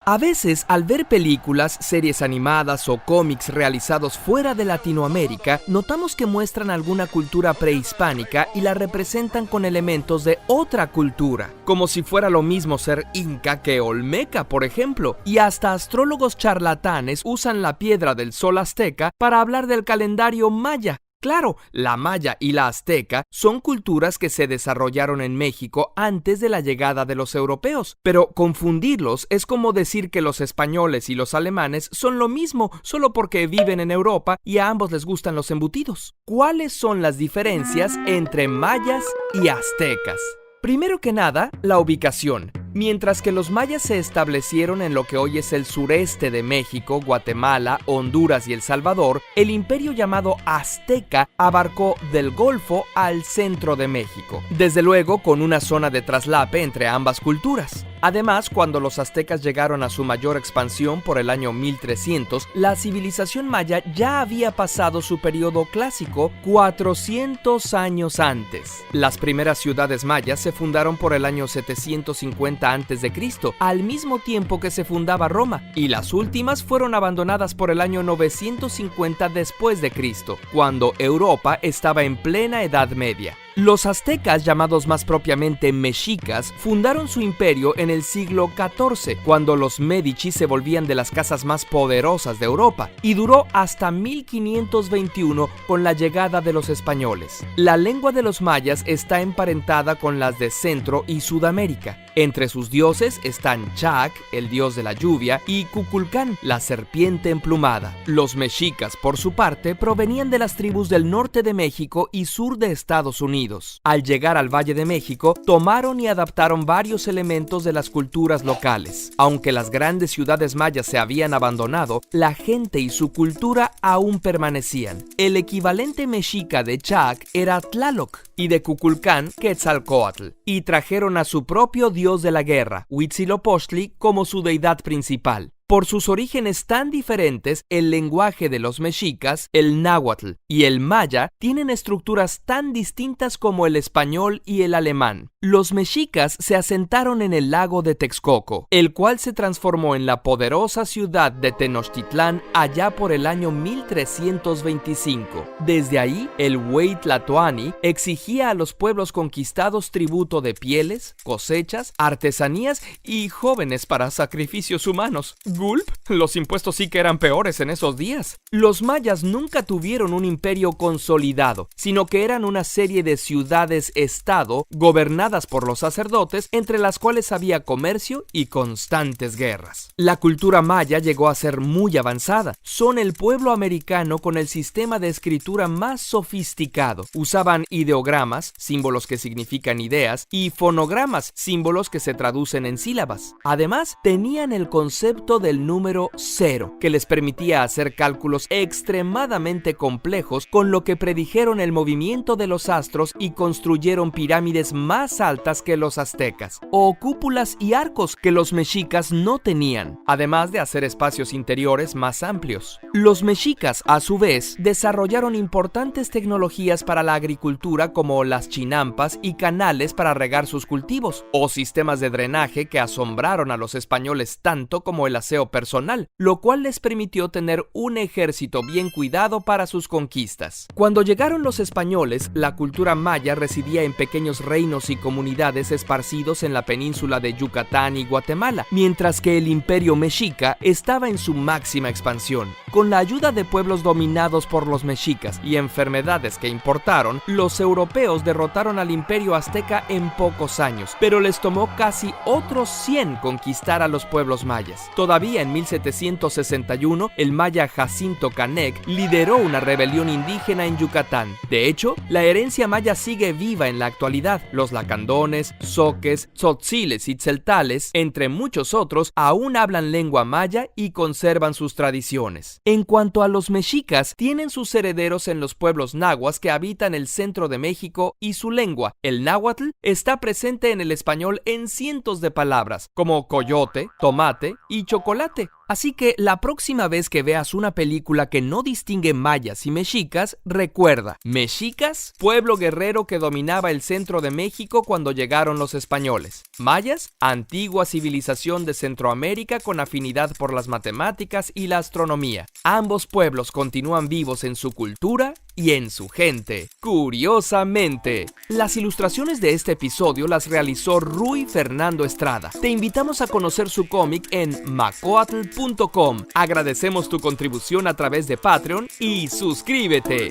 A veces, al ver películas, series animadas o cómics realizados fuera de Latinoamérica, notamos que muestran alguna cultura prehispánica y la representan con elementos de otra cultura, como si fuera lo mismo ser inca que olmeca, por ejemplo, y hasta astrólogos charlatanes usan la piedra del sol azteca para hablar del calendario maya. Claro, la maya y la azteca son culturas que se desarrollaron en México antes de la llegada de los europeos, pero confundirlos es como decir que los españoles y los alemanes son lo mismo solo porque viven en Europa y a ambos les gustan los embutidos. ¿Cuáles son las diferencias entre mayas y aztecas? Primero que nada, la ubicación. Mientras que los mayas se establecieron en lo que hoy es el sureste de México, Guatemala, Honduras y El Salvador, el imperio llamado azteca abarcó del Golfo al centro de México, desde luego con una zona de traslape entre ambas culturas. Además, cuando los aztecas llegaron a su mayor expansión por el año 1300, la civilización maya ya había pasado su periodo clásico 400 años antes. Las primeras ciudades mayas se fundaron por el año 750 a.C., al mismo tiempo que se fundaba Roma, y las últimas fueron abandonadas por el año 950 después de Cristo, cuando Europa estaba en plena Edad Media. Los aztecas, llamados más propiamente mexicas, fundaron su imperio en el siglo XIV, cuando los Médici se volvían de las casas más poderosas de Europa, y duró hasta 1521 con la llegada de los españoles. La lengua de los mayas está emparentada con las de Centro y Sudamérica. Entre sus dioses están Chac, el dios de la lluvia, y Cuculcán, la serpiente emplumada. Los mexicas, por su parte, provenían de las tribus del norte de México y sur de Estados Unidos. Al llegar al Valle de México, tomaron y adaptaron varios elementos de las culturas locales. Aunque las grandes ciudades mayas se habían abandonado, la gente y su cultura aún permanecían. El equivalente mexica de Chac era Tlaloc y de Cuculcán, Quetzalcóatl, y trajeron a su propio dios de la guerra, Huitzilopochtli, como su deidad principal. Por sus orígenes tan diferentes, el lenguaje de los mexicas, el náhuatl y el maya, tienen estructuras tan distintas como el español y el alemán. Los mexicas se asentaron en el lago de Texcoco, el cual se transformó en la poderosa ciudad de Tenochtitlán allá por el año 1325. Desde ahí, el Huey Tlatoani exigía a los pueblos conquistados tributo de pieles, cosechas, artesanías y jóvenes para sacrificios humanos. ¿Gulp? Los impuestos sí que eran peores en esos días. Los mayas nunca tuvieron un imperio consolidado, sino que eran una serie de ciudades-estado gobernadas por los sacerdotes, entre las cuales había comercio y constantes guerras. La cultura maya llegó a ser muy avanzada. Son el pueblo americano con el sistema de escritura más sofisticado. Usaban ideogramas, símbolos que significan ideas, y fonogramas, símbolos que se traducen en sílabas. Además, tenían el concepto del número 0, que les permitía hacer cálculos extremadamente complejos, con lo que predijeron el movimiento de los astros y construyeron pirámides más altas que los aztecas, o cúpulas y arcos que los mexicas no tenían, además de hacer espacios interiores más amplios. Los mexicas, a su vez, desarrollaron importantes tecnologías para la agricultura, como las chinampas y canales para regar sus cultivos, o sistemas de drenaje que asombraron a los españoles tanto como el aseo personal, lo cual les permitió tener un ejército bien cuidado para sus conquistas. Cuando llegaron los españoles, la cultura maya residía en pequeños reinos y comunidades esparcidos en la península de Yucatán y Guatemala, mientras que el imperio mexica estaba en su máxima expansión. Con la ayuda de pueblos dominados por los mexicas y enfermedades que importaron, los europeos derrotaron al imperio azteca en pocos años, pero les tomó casi otros 100 conquistar a los pueblos mayas. Todavía en 1761, el maya Jacinto Canec lideró una rebelión indígena en Yucatán. De hecho, la herencia maya sigue viva en la actualidad. Los lacandones, zoques, tzotziles y tzeltales, entre muchos otros, aún hablan lengua maya y conservan sus tradiciones. En cuanto a los mexicas, tienen sus herederos en los pueblos nahuas que habitan el centro de México, y su lengua, el náhuatl, está presente en el español en cientos de palabras, como coyote, tomate y chocolate. Así que la próxima vez que veas una película que no distingue mayas y mexicas, recuerda, mexicas, pueblo guerrero que dominaba el centro de México cuando llegaron los españoles. Mayas, antigua civilización de Centroamérica con afinidad por las matemáticas y la astronomía. Ambos pueblos continúan vivos en su cultura y en su gente. Curiosamente, las ilustraciones de este episodio las realizó Rui Fernando Estrada. Te invitamos a conocer su cómic en macoatl.com. Agradecemos tu contribución a través de Patreon y suscríbete.